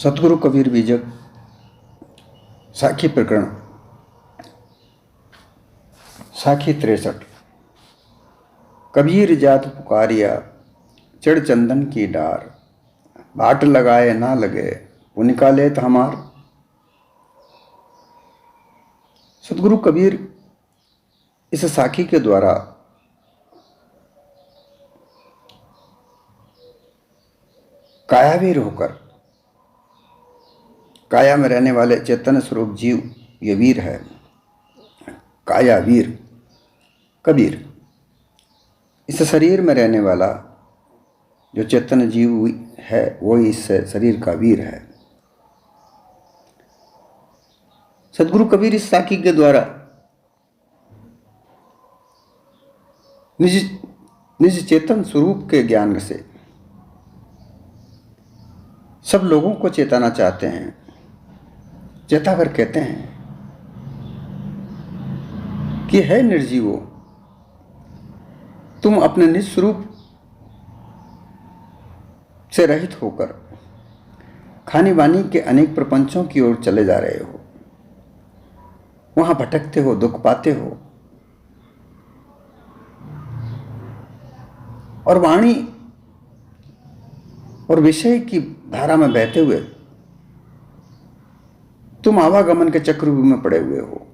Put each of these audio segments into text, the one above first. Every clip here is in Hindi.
सतगुरु कबीर बीजक साखी प्रकरण साखी 63। कबीर जात पुकारिया चढ़ चंदन की डार, बाट लगाए ना लगे पुनिका लेत हमार। सतगुरु कबीर इस साखी के द्वारा कायावीर होकर, काया में रहने वाले चैतन्य स्वरूप जीव ये वीर है। कायावीर कबीर इस शरीर में रहने वाला जो चैतन्य जीव है वो इस शरीर का वीर है। सतगुरु कबीर इस साखी के द्वारा निज चेतन स्वरूप के ज्ञान से सब लोगों को चेताना चाहते हैं। चेताकर कहते हैं कि है निर्जीवो, तुम अपने निज स्वरूप से रहित होकर खानी बानी के अनेक प्रपंचों की ओर चले जा रहे हो। वहां भटकते हो, दुख पाते हो और वाणी और विषय की धारा में बहते हुए तुम आवागमन के चक्रव्यूह में पड़े हुए हो।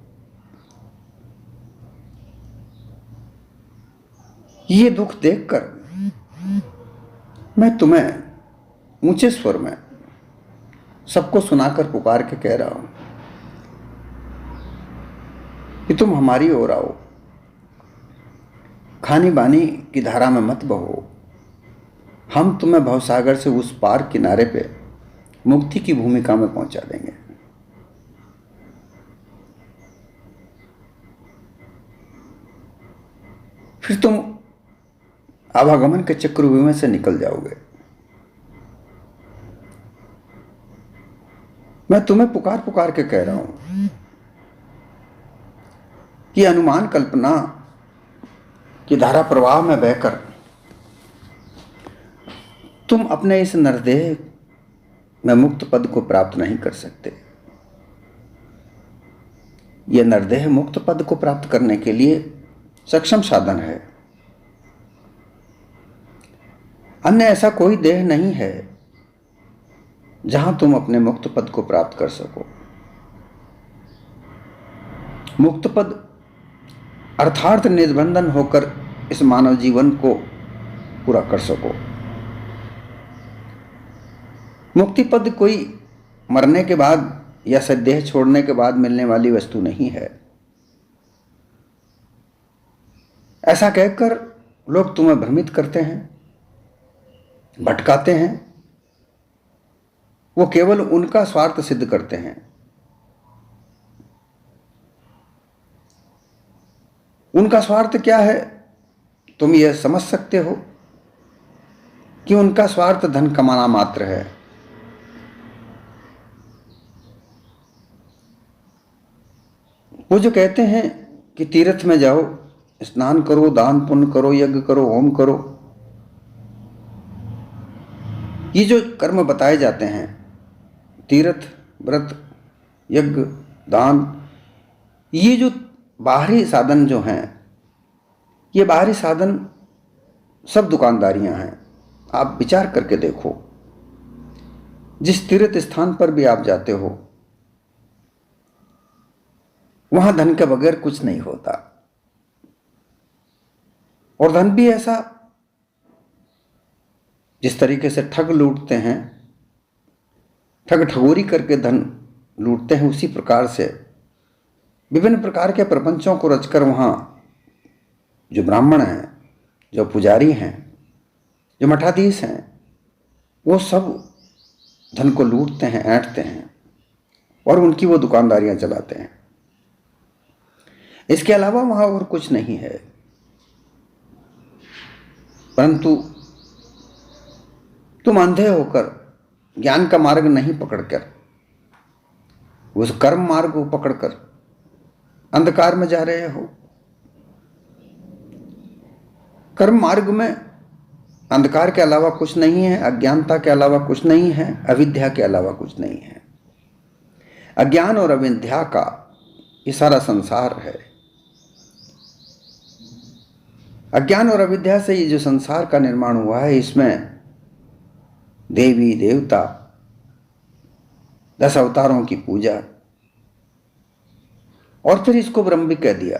ये दुख देखकर मैं तुम्हें ऊंचे स्वर में सबको सुनाकर पुकार के कह रहा हूं कि तुम हमारी ओर आओ, खानी बानी की धारा में मत बहो। हम तुम्हें भवसागर से उस पार किनारे पे मुक्ति की भूमिका में पहुंचा देंगे। फिर तुम आवागमन के चक्रव्यूह में से निकल जाओगे। मैं तुम्हें पुकार पुकार के कह रहा हूं कि अनुमान कल्पना की धारा प्रवाह में बहकर तुम अपने इस नरदेह में मुक्त पद को प्राप्त नहीं कर सकते। यह नरदेह मुक्त पद को प्राप्त करने के लिए सक्षम साधन है। अन्य ऐसा कोई देह नहीं है जहां तुम अपने मुक्त पद को प्राप्त कर सको। मुक्त पद अर्थार्थ निर्बंधन होकर इस मानव जीवन को पूरा कर सको। मुक्ति पद कोई मरने के बाद या देह छोड़ने के बाद मिलने वाली वस्तु नहीं है। ऐसा कहकर लोग तुम्हें भ्रमित करते हैं, भटकाते हैं। वो केवल उनका स्वार्थ सिद्ध करते हैं। उनका स्वार्थ क्या है तुम यह समझ सकते हो कि उनका स्वार्थ धन कमाना मात्र है। वो जो कहते हैं कि तीर्थ में जाओ, स्नान करो, दान पुण्य करो, यज्ञ करो, होम करो, ये जो कर्म बताए जाते हैं, तीर्थ, व्रत, यज्ञ, दान, ये जो बाहरी साधन जो हैं, ये बाहरी साधन सब दुकानदारियां हैं। आप विचार करके देखो, जिस तीर्थ स्थान पर भी आप जाते हो वहां धन के बगैर कुछ नहीं होता। और धन भी ऐसा, जिस तरीके से ठग लूटते हैं, ठग ठगोरी करके धन लूटते हैं, उसी प्रकार से विभिन्न प्रकार के प्रपंचों को रचकर वहां जो ब्राह्मण हैं, जो पुजारी हैं, जो मठाधीश हैं, वो सब धन को लूटते हैं, ऐंठते हैं और उनकी वो दुकानदारियां चलाते हैं। इसके अलावा वहां और कुछ नहीं है। परंतु तुम अंधे होकर ज्ञान का मार्ग नहीं पकड़कर उस कर्म मार्ग को पकड़कर अंधकार में जा रहे हो। कर्म मार्ग में अंधकार के अलावा कुछ नहीं है, अज्ञानता के अलावा कुछ नहीं है, अविद्या के अलावा कुछ नहीं है। अज्ञान और अविद्या का ये सारा संसार है। अज्ञान और अविद्या से ये जो संसार का निर्माण हुआ है, इसमें देवी देवता, 10 अवतारों की पूजा, और फिर इसको ब्रह्म भी कह दिया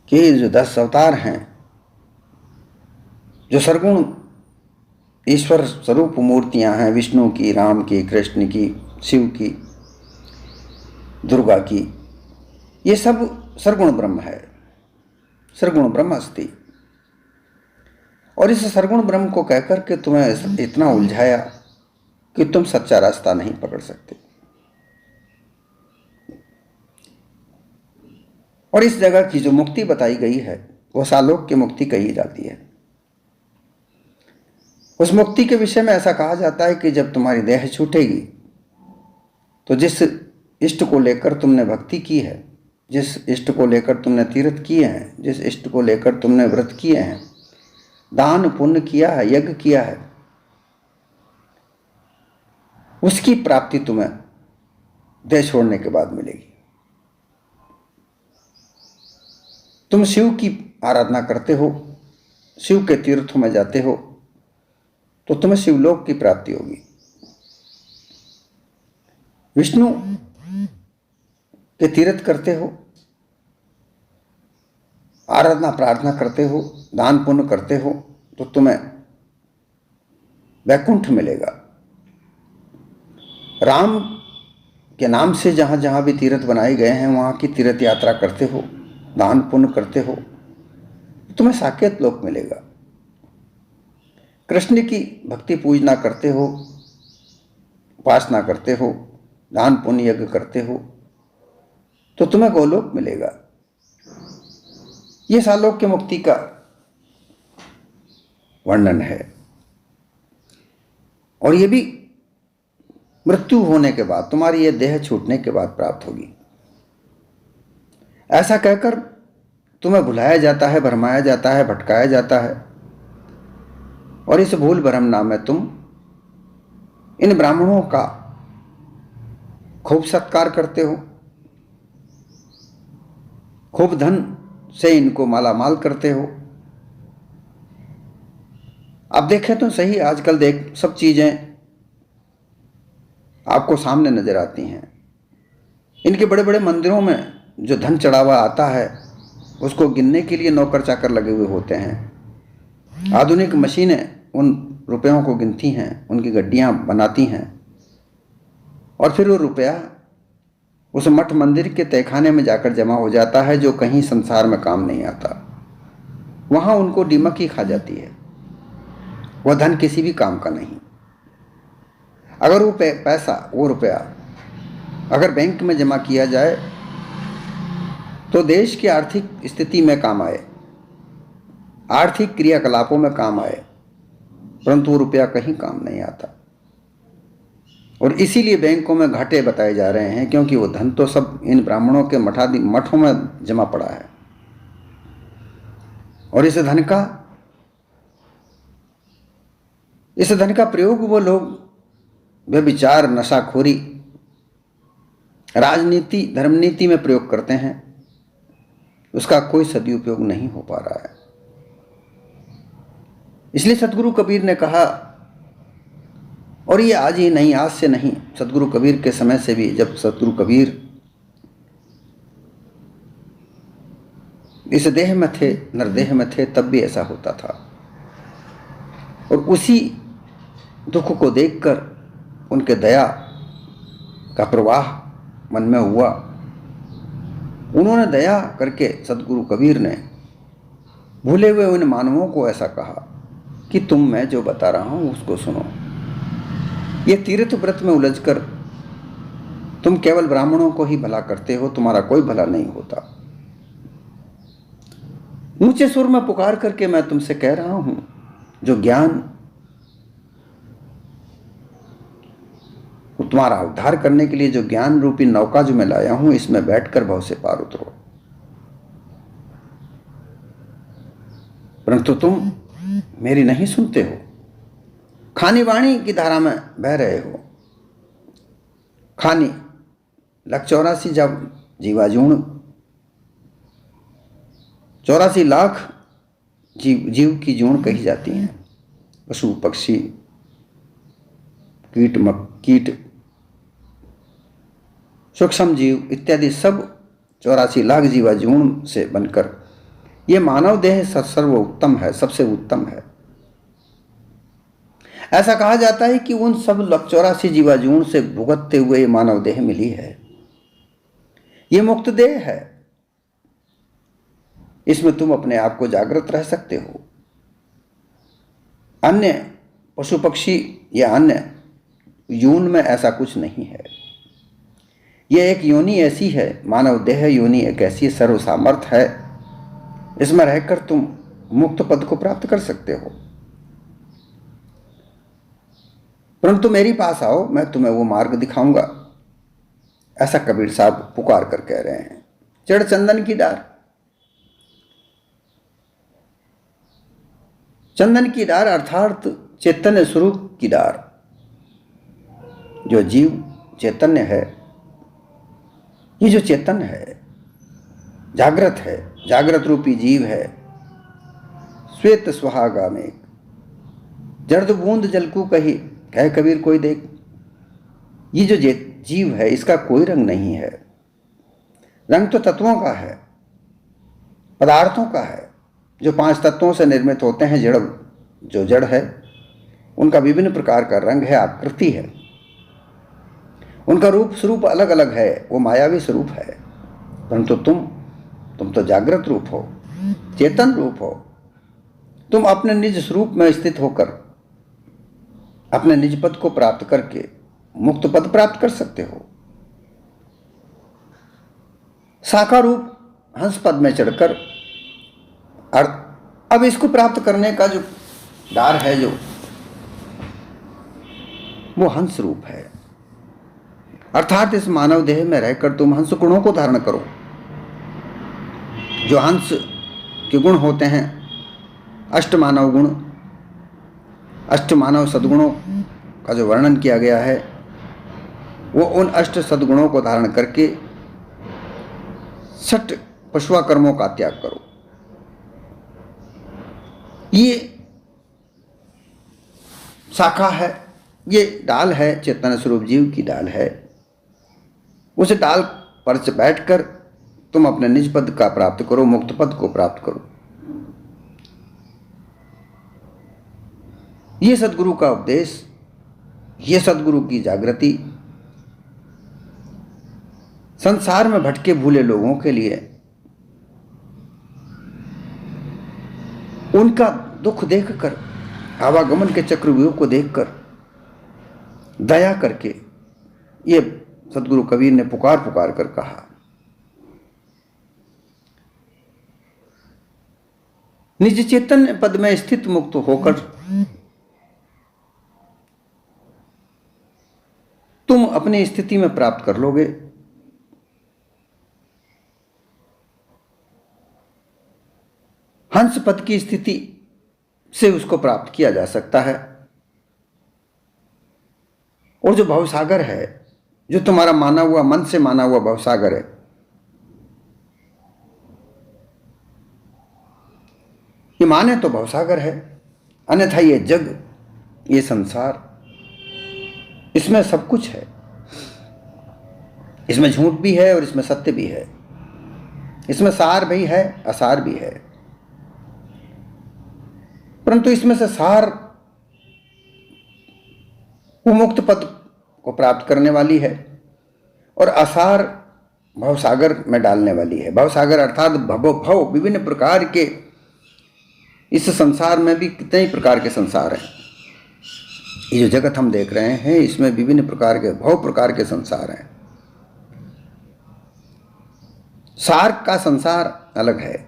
कि ये जो 10 अवतार हैं, जो सरगुण ईश्वर स्वरूप मूर्तियां हैं, विष्णु की, राम की, कृष्ण की, शिव की, दुर्गा की, ये सब सरगुण ब्रह्म है, सरगुण ब्रह्म अस्ति। और इस सरगुण ब्रह्म को कहकर के तुम्हें इतना उलझाया कि तुम सच्चा रास्ता नहीं पकड़ सकते। और इस जगह की जो मुक्ति बताई गई है वो सालोक की मुक्ति कही जाती है। उस मुक्ति के विषय में ऐसा कहा जाता है कि जब तुम्हारी देह छूटेगी तो जिस इष्ट को लेकर तुमने भक्ति की है, जिस इष्ट को लेकर तुमने तीर्थ किए हैं, जिस इष्ट को लेकर तुमने व्रत किए हैं, दान पुण्य किया है, यज्ञ किया है, उसकी प्राप्ति तुम्हें देह छोड़ने के बाद मिलेगी। तुम शिव की आराधना करते हो, शिव के तीर्थों में जाते हो, तो तुम्हें शिवलोक की प्राप्ति होगी। विष्णु के तीर्थ करते हो, आराधना प्रार्थना करते हो, दान पुण्य करते हो, तो तुम्हें वैकुंठ मिलेगा। राम के नाम से जहां जहां भी तीर्थ बनाए गए हैं वहां की तीर्थ यात्रा करते हो, दान पुण्य करते हो, तो तुम्हें साकेत लोक मिलेगा। कृष्ण की भक्ति पूजना करते हो, उपासना करते हो, दान पुण्य यज्ञ करते हो, तो तुम्हें गोलोक मिलेगा। ये सालोक की मुक्ति का वर्णन है। और ये भी मृत्यु होने के बाद, तुम्हारी ये देह छूटने के बाद प्राप्त होगी। ऐसा कहकर तुम्हें भुलाया जाता है, भरमाया जाता है, भटकाया जाता है, और इस भूल भ्रम नाम में तुम इन ब्राह्मणों का खूब सत्कार करते हो, खूब धन से इनको मालामाल करते हो। अब देखें तो सही, आजकल सब चीजें आपको सामने नजर आती हैं। इनके बड़े बड़े मंदिरों में जो धन चढ़ावा आता है उसको गिनने के लिए नौकर चाकर लगे हुए होते हैं। आधुनिक मशीनें उन रुपयों को गिनती हैं, उनकी गड्डियां बनाती हैं, और फिर वो रुपया उस मठ मंदिर के तहखाने में जाकर जमा हो जाता है, जो कहीं संसार में काम नहीं आता। वहां उनको दीमक ही खा जाती है। वह धन किसी भी काम का नहीं। अगर वो पैसा, वो रुपया अगर बैंक में जमा किया जाए तो देश की आर्थिक स्थिति में काम आए, आर्थिक क्रियाकलापों में काम आए, परंतु वो रुपया कहीं काम नहीं आता। और इसीलिए बैंकों में घाटे बताए जा रहे हैं, क्योंकि वो धन तो सब इन ब्राह्मणों के मठों में जमा पड़ा है। और इस धन का प्रयोग वो लोग व्यभिचार, नशाखोरी, राजनीति, धर्मनीति में प्रयोग करते हैं। उसका कोई सदुपयोग नहीं हो पा रहा है। इसलिए सतगुरु कबीर ने कहा, और ये आज ही नहीं, आज से नहीं, सतगुरु कबीर के समय से भी, जब सतगुरु कबीर इस देह में थे, नरदेह में थे, तब भी ऐसा होता था। और उसी दुख को देखकर उनके दया का प्रवाह मन में हुआ। उन्होंने दया करके, सतगुरु कबीर ने भूले हुए उन मानवों को ऐसा कहा कि तुम मैं जो बता रहा हूं उसको सुनो। ये तीर्थ व्रत में उलझकर तुम केवल ब्राह्मणों को ही भला करते हो, तुम्हारा कोई भला नहीं होता। ऊंचे सुर में पुकार करके मैं तुमसे कह रहा हूं, जो ज्ञान तुम्हारा उद्धार करने के लिए, जो ज्ञान रूपी नौका जो मैं लाया हूं, इसमें बैठकर भव से पार उतरो। परंतु तुम मेरी नहीं सुनते हो, खानी वाणी की धारा में बह रहे हो। खानी लख 84 जब जीवाजूण, 84 लाख जीव की जूण कही जाती हैं। पशु पक्षी कीट सूक्ष्म जीव इत्यादि सब 84 लाख जीवाजूण से बनकर ये मानव देह सर्वोत्तम है, सबसे उत्तम है। ऐसा कहा जाता है कि उन सब 84 जीवाजूण से भुगतते हुए ये मानव देह मिली है। ये मुक्त देह है, इसमें तुम अपने आप को जागृत रह सकते हो। अन्य पशु पक्षी या अन्य योनि में ऐसा कुछ नहीं है। यह एक योनि ऐसी है, मानव देह योनि एक ऐसी सर्वसामर्थ है, इसमें रहकर तुम मुक्त पद को प्राप्त कर सकते हो। परंतु मेरे पास आओ, मैं तुम्हें वो मार्ग दिखाऊंगा, ऐसा कबीर साहब पुकार कर कह रहे हैं। जड़ चंदन की डार, चंदन की डार अर्थात चैतन्य स्वरूप की डार। जो जीव चैतन्य है, ये जो चैतन्य है, जागृत है, जागृत रूपी जीव है। श्वेत सुहागा में जर्द बूंद जल को कही, कह कबीर कोई देख। ये जो जीव है, इसका कोई रंग नहीं है। रंग तो तत्वों का है, पदार्थों का है, जो 5 तत्वों से निर्मित होते हैं। जो जड़ है, उनका विभिन्न प्रकार का रंग है, आकृति है, उनका रूप स्वरूप अलग अलग है, वो मायावी स्वरूप है। परंतु तुम तो जागृत रूप हो, चेतन रूप हो। तुम अपने निज स्वरूप में स्थित होकर अपने निज पद को प्राप्त करके मुक्त पद प्राप्त कर सकते हो। साकार रूप हंस पद में चढ़कर, अब इसको प्राप्त करने का जो द्वार है, जो वो हंस रूप है। अर्थात इस मानव देह में रहकर तुम हंस गुणों को धारण करो। जो हंस के गुण होते हैं, अष्टमानव गुण, अष्टमानव सद्गुणों का जो वर्णन किया गया है, वो उन अष्ट सद्गुणों को धारण करके 6 पशुआ कर्मों का त्याग करो। ये शाखा है, ये डाल है, चेतन स्वरूप जीव की डाल है। उस डाल पर से बैठकर तुम अपने निज पद का प्राप्त करो, मुक्त पद को प्राप्त करो। ये सदगुरु का उपदेश, ये सदगुरु की जागृति संसार में भटके भूले लोगों के लिए, उनका दुख देखकर, आवागमन के चक्रव्यूह को देखकर दया करके ये सदगुरु कबीर ने पुकार पुकार कर कहा। निज चेतन पद में स्थित मुक्त होकर तुम अपनी स्थिति में प्राप्त कर लोगे। हंस पद की स्थिति से उसको प्राप्त किया जा सकता है। और जो भवसागर है, जो तुम्हारा माना हुआ, मन से माना हुआ भवसागर है, ये माने तो भवसागर है, अन्यथा ये जग, ये संसार, इसमें सब कुछ है। इसमें झूठ भी है और इसमें सत्य भी है, इसमें सार भी है, असार भी है। परंतु इसमें से सार वो मुक्त पद को प्राप्त करने वाली है और असार भवसागर में डालने वाली है। भवसागर अर्थात भव, विभिन्न प्रकार के, इस संसार में भी कितने ही प्रकार के संसार हैं। ये जो जगत हम देख रहे हैं, इसमें विभिन्न प्रकार के, बहु प्रकार के संसार हैं। सार का संसार अलग है।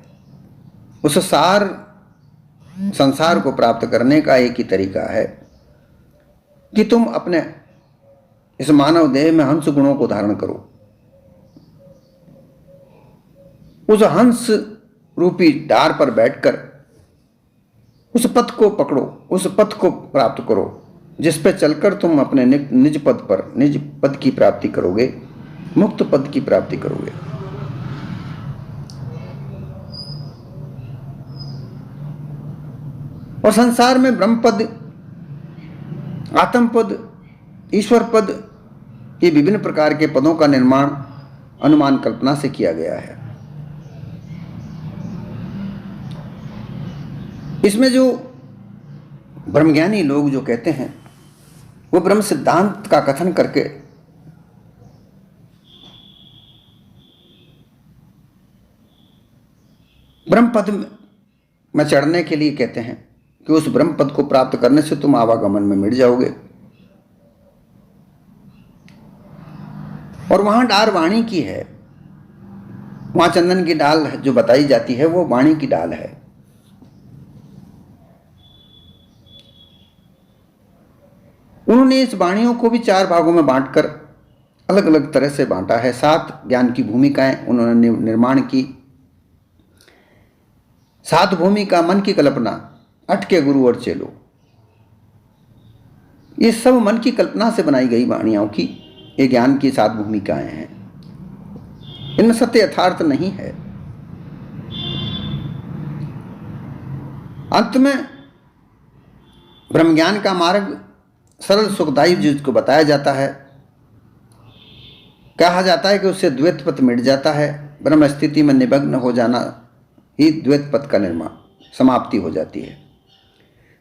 उस सार संसार को प्राप्त करने का एक ही तरीका है कि तुम अपने इस मानव देह में हंस गुणों को धारण करो। उस हंस रूपी डार पर बैठकर उस पथ को पकड़ो, उस पथ को प्राप्त करो जिस पे चलकर तुम अपने निज पद की प्राप्ति करोगे, मुक्त पद की प्राप्ति करोगे। और संसार में ब्रह्म पद, आत्म पद, ईश्वर पद, ये विभिन्न प्रकार के पदों का निर्माण अनुमान कल्पना से किया गया है। इसमें जो ब्रह्मज्ञानी लोग जो कहते हैं वो ब्रह्म सिद्धांत का कथन करके ब्रह्म पद में चढ़ने के लिए कहते हैं कि उस ब्रह्म पद को प्राप्त करने से तुम आवागमन में मिट जाओगे। और वहां डार वाणी की है, वहां चंदन की डाल जो बताई जाती है वो वाणी की डाल है। उन्होंने इस वाणियों को भी 4 भागों में बांटकर अलग अलग तरह से बांटा है। 7 ज्ञान की भूमिकाएं उन्होंने निर्माण की। 7 भूमिका मन की कल्पना, 8 के गुरु और चेलो, ये सब मन की कल्पना से बनाई गई वाणियों की ये ज्ञान की 7 भूमिकाएं हैं। इनमें सत्य यथार्थ नहीं है। अंत में ब्रह्म ज्ञान का मार्ग सरल सुखदायी जिसको बताया जाता है, कहा जाता है कि उससे द्वैत पथ मिट जाता है। ब्रह्म स्थिति में निमग्न हो जाना ही द्वैत पथ का निर्माण समाप्ति हो जाती है।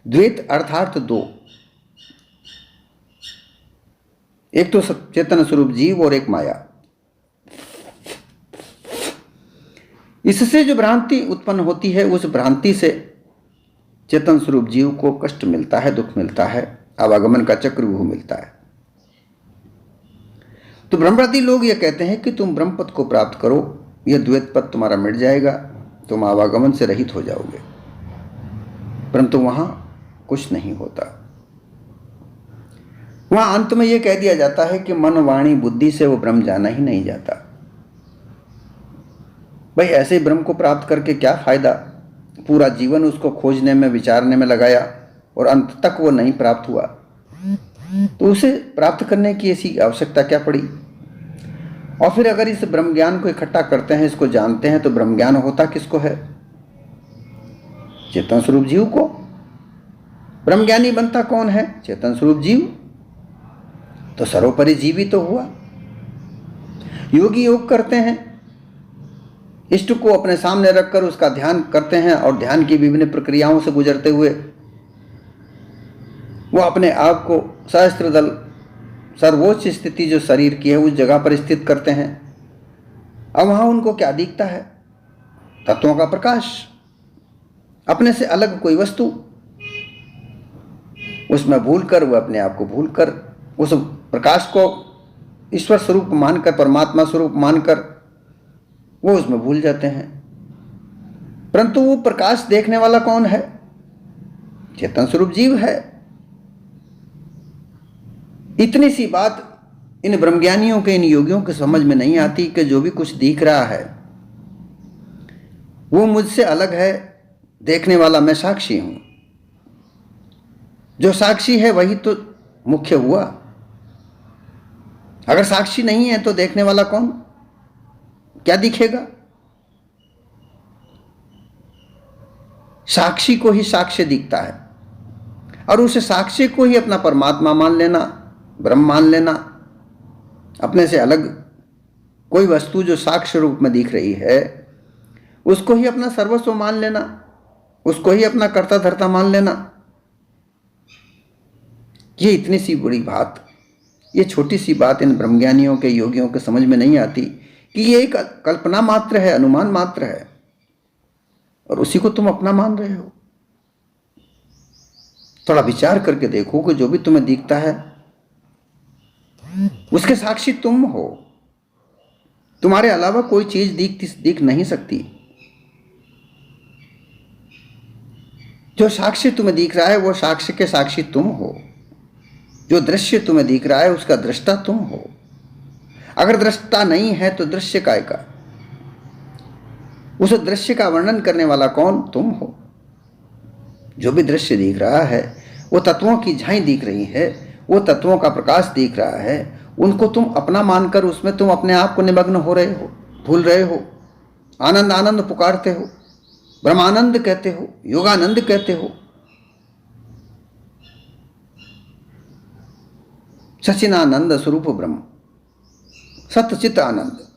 द्वैत अर्थात 2, एक तो चेतन स्वरूप जीव और एक माया। इससे जो भ्रांति उत्पन्न होती है उस भ्रांति से चेतन स्वरूप जीव को कष्ट मिलता है, दुख मिलता है, आवागमन का चक्रव्यूह मिलता है। तो ब्रह्मवादी लोग ये कहते हैं कि तुम ब्रह्म पद को प्राप्त करो, यह द्वैत पद तुम्हारा मिट जाएगा, तुम आवागमन से रहित हो जाओगे। परंतु वहां कुछ नहीं होता। वहां अंत में यह कह दिया जाता है कि मन वाणी बुद्धि से वो ब्रह्म जाना ही नहीं जाता। भाई ऐसे ब्रह्म को प्राप्त करके क्या फायदा? पूरा जीवन उसको खोजने में, विचारने में लगाया और अंत तक वो नहीं प्राप्त हुआ, तो उसे प्राप्त करने की ऐसी आवश्यकता क्या पड़ी? और फिर अगर इस ब्रह्म ज्ञान को इकट्ठा करते हैं, इसको जानते हैं, तो ब्रह्म ज्ञान होता किसको है? चेतन स्वरूप जीव को। ब्रह्मज्ञानी बनता कौन है? चेतन स्वरूप जीव। तो सर्वोपरि जीव ही तो हुआ। योगी योग करते हैं, इष्ट को अपने सामने रखकर उसका ध्यान करते हैं और ध्यान की विभिन्न प्रक्रियाओं से गुजरते हुए वो अपने आप को सहस्त्र दल सर्वोच्च स्थिति जो शरीर की है उस जगह पर स्थित करते हैं। अब वहां उनको क्या दिखता है? तत्वों का प्रकाश, अपने से अलग कोई वस्तु। उसमें भूलकर वो अपने आप को भूलकर उस प्रकाश को ईश्वर स्वरूप मानकर, परमात्मा स्वरूप मानकर वो उसमें भूल जाते हैं। परंतु वो प्रकाश देखने वाला कौन है? चेतन स्वरूप जीव है। इतनी सी बात इन ब्रह्मज्ञानियों के, इन योगियों के समझ में नहीं आती कि जो भी कुछ दिख रहा है वो मुझसे अलग है, देखने वाला मैं साक्षी हूं। जो साक्षी है वही तो मुख्य हुआ। अगर साक्षी नहीं है तो देखने वाला कौन? क्या दिखेगा? साक्षी को ही साक्ष्य दिखता है और उस साक्ष्य को ही अपना परमात्मा मान लेना, ब्रह्म मान लेना। अपने से अलग कोई वस्तु जो साक्ष्य रूप में दिख रही है उसको ही अपना सर्वस्व मान लेना, उसको ही अपना कर्ता धर्ता मान लेना। ये इतनी सी बड़ी बात, ये छोटी सी बात इन ब्रह्मज्ञानियों के, योगियों के समझ में नहीं आती कि ये एक कल्पना मात्र है, अनुमान मात्र है और उसी को तुम अपना मान रहे हो। थोड़ा विचार करके देखो कि जो भी तुम्हें दिखता है उसके साक्षी तुम हो। तुम्हारे अलावा कोई चीज दिख नहीं सकती। जो साक्षी तुम्हें दिख रहा है वो साक्ष्य के साक्षी तुम हो। जो दृश्य तुम्हें दिख रहा है उसका दृष्टा तुम हो। अगर दृष्टा नहीं है तो दृश्य काय का? उस दृश्य का वर्णन करने वाला कौन? तुम हो। जो भी दृश्य दिख रहा है वो तत्वों की झाई दिख रही है, वो तत्वों का प्रकाश दिख रहा है। उनको तुम अपना मानकर उसमें तुम अपने आप को निमग्न हो रहे हो, भूल रहे हो, आनंद आनंद पुकारते हो, ब्रह्मानंद कहते हो, योगानंद कहते हो, सचिनानंद स्वरूप ब्रह्म, सत्य चित्त आनंद।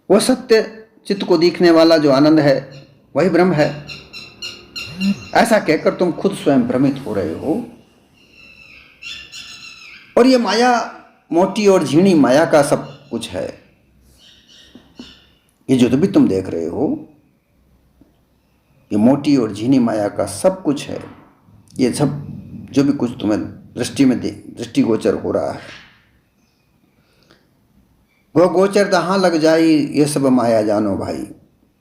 वह सत्य चित्त को दिखने वाला जो आनंद है वही ब्रह्म है। ऐसा कहकर तुम खुद स्वयं भ्रमित हो रहे हो। और ये माया मोटी और झीणी माया का सब कुछ है। ये जो भी तुम देख रहे हो ये मोटी और झीणी माया का सब कुछ है। ये सब जो भी कुछ तुम्हें दृष्टिगोचर हो रहा है, गो गोचर दहां लग जाई ये सब माया जानो भाई।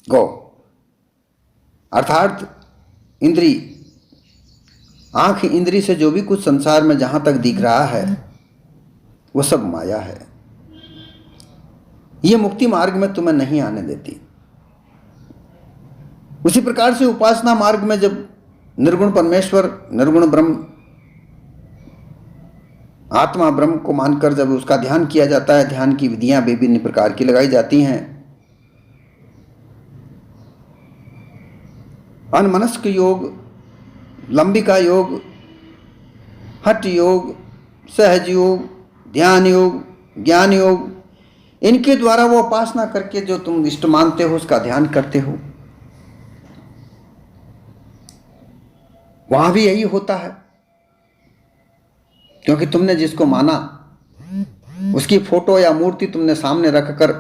गो अर्थात इंद्री, आंख इंद्री से जो भी कुछ संसार में जहां तक दिख रहा है वो सब माया है। ये मुक्ति मार्ग में तुम्हें नहीं आने देती। उसी प्रकार से उपासना मार्ग में जब निर्गुण परमेश्वर, निर्गुण ब्रह्म, आत्मा ब्रह्म को मानकर जब उसका ध्यान किया जाता है, ध्यान की विधियां विभिन्न प्रकार की लगाई जाती हैं। अनमनस्क योग, लंबिका योग, हठ योग, सहज योग, ध्यान योग, ज्ञान योग, इनके द्वारा वो उपासना करके जो तुम इष्ट मानते हो उसका ध्यान करते हो। वहां भी यही होता है, क्योंकि तुमने जिसको माना उसकी फोटो या मूर्ति तुमने सामने रखकर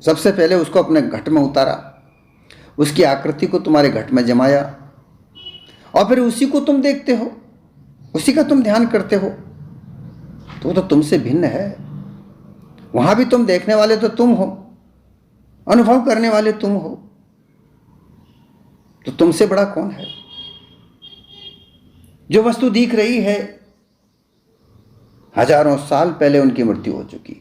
सबसे पहले उसको अपने घट में उतारा, उसकी आकृति को तुम्हारे घट में जमाया और फिर उसी को तुम देखते हो, उसी का तुम ध्यान करते हो। तो वो तो तुमसे भिन्न है। वहां भी तुम देखने वाले तो तुम हो, अनुभव करने वाले तुम हो, तो तुमसे बड़ा कौन है? जो वस्तु दिख रही है हजारों साल पहले उनकी मृत्यु हो चुकी।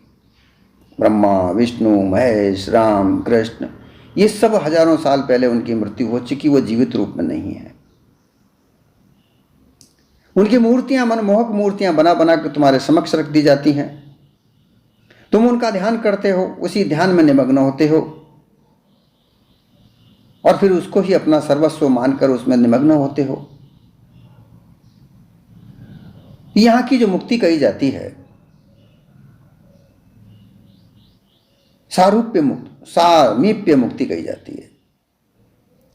ब्रह्मा, विष्णु, महेश, राम, कृष्ण, ये सब हजारों साल पहले उनकी मृत्यु हो चुकी। वो जीवित रूप में नहीं है। उनकी मूर्तियां, मनमोहक मूर्तियां बना बना के तुम्हारे समक्ष रख दी जाती हैं। तुम उनका ध्यान करते हो, उसी ध्यान में निमग्न होते हो और फिर उसको ही अपना सर्वस्व मानकर उसमें निमग्न होते हो। यहां की जो मुक्ति कही जाती है सामीप्य मुक्ति कही जाती है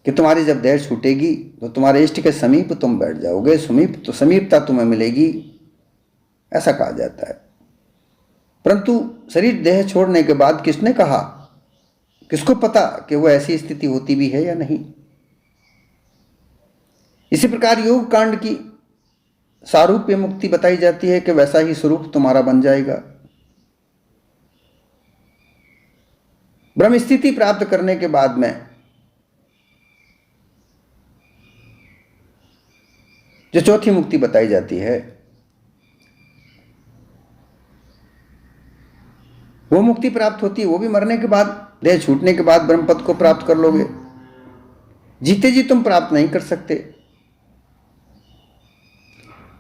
कि तुम्हारी जब देह छूटेगी तो तुम्हारे इष्ट के समीप तुम बैठ जाओगे, समीपता तुम्हें मिलेगी, ऐसा कहा जाता है। परंतु शरीर देह छोड़ने के बाद किसने कहा, किसको पता कि वो ऐसी स्थिति होती भी है या नहीं। इसी प्रकार योग कांड की सारूप्य मुक्ति बताई जाती है कि वैसा ही स्वरूप तुम्हारा बन जाएगा। ब्रह्म स्थिति प्राप्त करने के बाद में जो चौथी मुक्ति बताई जाती है वो मुक्ति प्राप्त होती है, वो भी मरने के बाद, देह छूटने के बाद ब्रह्म पद को प्राप्त कर लोगे। जीते जी तुम प्राप्त नहीं कर सकते।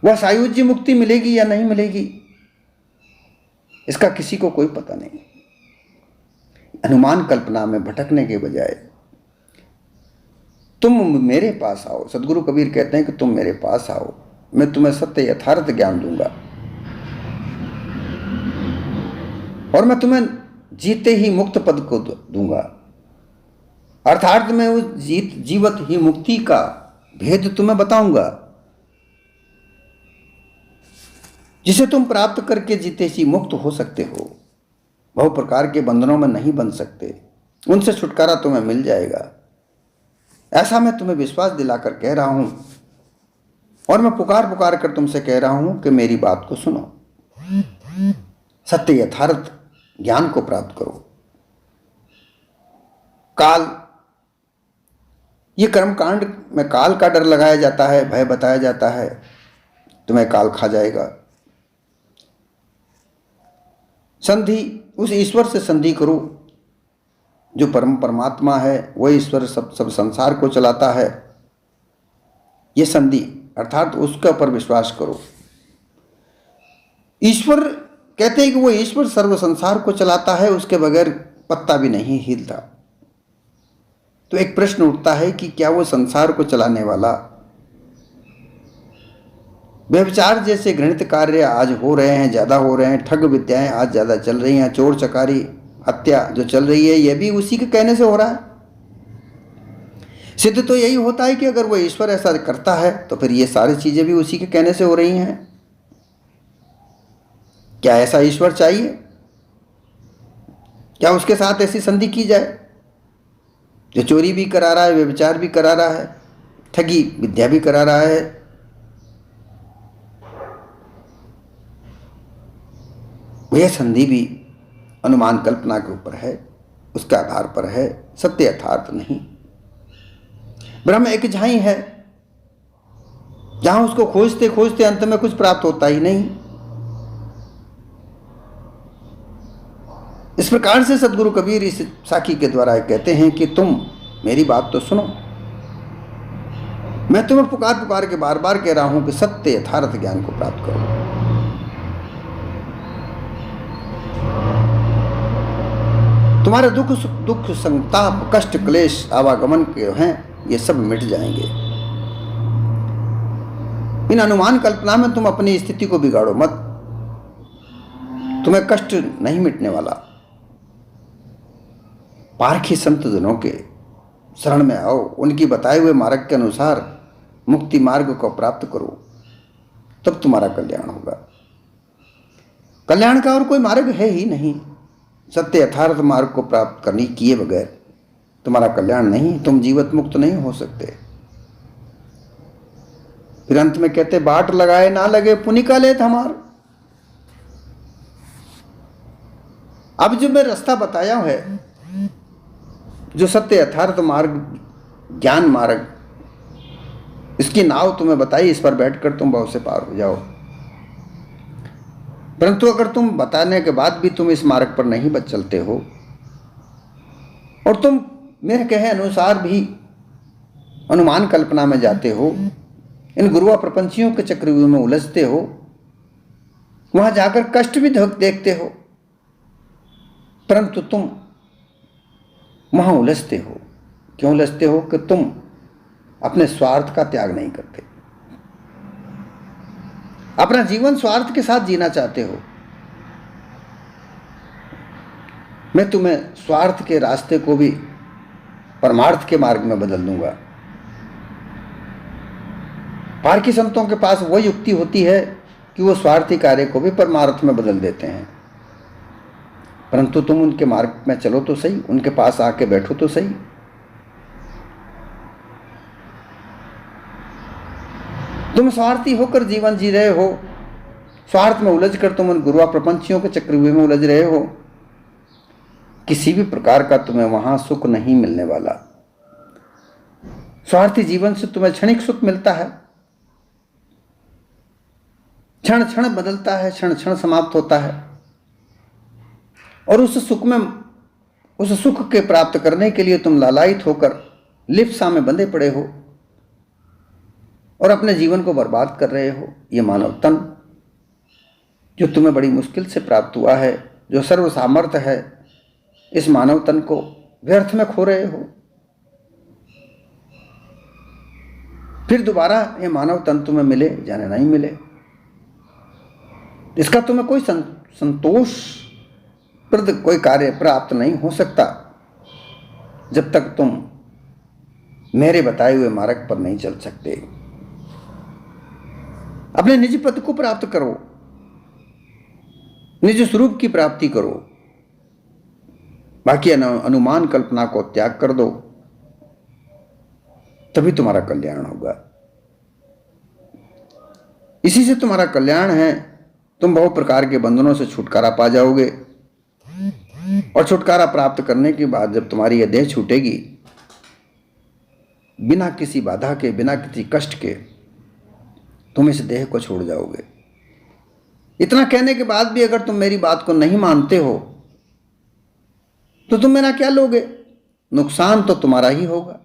वह सायुज्य मुक्ति मिलेगी या नहीं मिलेगी इसका किसी को कोई पता नहीं। अनुमान कल्पना में भटकने के बजाय तुम मेरे पास आओ। सदगुरु कबीर कहते हैं कि तुम मेरे पास आओ, मैं तुम्हें सत्य यथार्थ ज्ञान दूंगा और मैं तुम्हें जीते ही मुक्त पद को दूंगा। अर्थात मैं उस जीवत ही मुक्ति का भेद तुम्हें बताऊंगा जिसे तुम प्राप्त करके जीते ही मुक्त हो सकते हो। बहु प्रकार के बंधनों में नहीं बन सकते, उनसे छुटकारा तुम्हें मिल जाएगा। ऐसा मैं तुम्हें विश्वास दिलाकर कह रहा हूं और मैं पुकार पुकार कर तुमसे कह रहा हूं कि मेरी बात को सुनो, सत्य यथार्थ ज्ञान को प्राप्त करो। काल, ये कर्मकांड में काल का डर लगाया जाता है, भय बताया जाता है, तुम्हें काल खा जाएगा। संधि, उस ईश्वर से संधि करो जो परमात्मा है, वह ईश्वर सब संसार को चलाता है। ये संधि अर्थात उसके ऊपर विश्वास करो। ईश्वर कहते हैं कि वो ईश्वर सर्व संसार को चलाता है, उसके बगैर पत्ता भी नहीं हिलता। तो एक प्रश्न उठता है कि क्या वो संसार को चलाने वाला व्यभिचार जैसे घृणित कार्य आज हो रहे हैं, ज्यादा हो रहे हैं, ठग विद्याएं आज ज्यादा चल रही हैं, चोर चकारी हत्या जो चल रही है, यह भी उसी के कहने से हो रहा है। सिद्ध तो यही होता है कि अगर वो ईश्वर ऐसा करता है तो फिर ये सारी चीजें भी उसी के कहने से हो रही हैं। क्या ऐसा ईश्वर चाहिए? क्या उसके साथ ऐसी संधि की जाए जो चोरी भी करा रहा है, व्यभिचार भी करा रहा है, ठगी विद्या भी करा रहा है? वह संधि भी अनुमान कल्पना के ऊपर है, उसके आधार पर है, सत्य यथार्थ नहीं। ब्रह्म एक झाई है जहां उसको खोजते खोजते अंत में कुछ प्राप्त होता ही नहीं। इस प्रकार से सदगुरु कबीर इस साखी के द्वारा कहते हैं कि तुम मेरी बात तो सुनो, मैं तुम्हें पुकार पुकार के बार बार कह रहा हूं कि सत्य यथार्थ ज्ञान को प्राप्त करो। तुम्हारे दुख संताप कष्ट क्लेश आवागमन के हैं, ये सब मिट जाएंगे। इन अनुमान कल्पना में तुम अपनी स्थिति को बिगाड़ो मत, तुम्हें कष्ट नहीं मिटने वाला। पारखी संत जनों के शरण में आओ, उनकी बताए हुए मार्ग के अनुसार मुक्ति मार्ग को प्राप्त करो, तब तुम्हारा कल्याण होगा। कल्याण का और कोई मार्ग है ही नहीं। सत्य यथार्थ मार्ग को प्राप्त करने किए बगैर तुम्हारा कल्याण नहीं, तुम जीवित मुक्त नहीं हो सकते। फिर अंत में कहते बाट लगाए ना लगे पुनिका लेत हमार। अब जो मैं रास्ता बताया है, जो सत्य यथार्थ मार्ग ज्ञान मार्ग, इसकी नाव तुम्हें बताई, इस पर बैठकर तुम भाव से पार हो जाओ। परंतु अगर तुम बताने के बाद भी तुम इस मार्ग पर नहीं बच चलते हो और तुम मेरे कहे अनुसार भी अनुमान कल्पना में जाते हो, इन गुरुआ प्रपंचियों के चक्रव्यूह में उलझते हो, वहां जाकर कष्ट भी देखते हो, परंतु तुम वहां उलझते हो। क्यों उलझते हो? कि तुम अपने स्वार्थ का त्याग नहीं करते, अपना जीवन स्वार्थ के साथ जीना चाहते हो। मैं तुम्हें स्वार्थ के रास्ते को भी परमार्थ के मार्ग में बदल दूंगा। पारखी संतों के पास वह युक्ति होती है कि वो स्वार्थी कार्य को भी परमार्थ में बदल देते हैं। परंतु तुम उनके मार्ग में चलो तो सही, उनके पास आके बैठो तो सही। तुम स्वार्थी होकर जीवन जी रहे हो, स्वार्थ में उलझ कर तुम उन गुरुआ प्रपंचियों के चक्रव्यूह में उलझ रहे हो। किसी भी प्रकार का तुम्हें वहां सुख नहीं मिलने वाला। स्वार्थी जीवन से तुम्हें क्षणिक सुख मिलता है, क्षण क्षण बदलता है, क्षण क्षण समाप्त होता है, और उस सुख के प्राप्त करने के लिए तुम लालायित होकर लिप्सा में बंधे पड़े हो और अपने जीवन को बर्बाद कर रहे हो। ये मानव तन जो तुम्हें बड़ी मुश्किल से प्राप्त हुआ है, जो सर्व सामर्थ्य है, इस मानव तन को व्यर्थ में खो रहे हो। फिर दोबारा ये मानव तन तुम्हें मिले जाने नहीं मिले, इसका तुम्हें कोई संतोषप्रद कोई कार्य प्राप्त नहीं हो सकता जब तक तुम मेरे बताए हुए मार्ग पर नहीं चल सकते। अपने निज पद को प्राप्त करो, निज स्वरूप की प्राप्ति करो, बाकी अनुमान कल्पना को त्याग कर दो, तभी तुम्हारा कल्याण होगा। इसी से तुम्हारा कल्याण है। तुम बहु प्रकार के बंधनों से छुटकारा पा जाओगे, और छुटकारा प्राप्त करने के बाद जब तुम्हारी यह देह छूटेगी, बिना किसी बाधा के, बिना किसी कष्ट के तुम इस देह को छोड़ जाओगे। इतना कहने के बाद भी अगर तुम मेरी बात को नहीं मानते हो तो तुम मेरा क्या लोगे? नुकसान तो तुम्हारा ही होगा।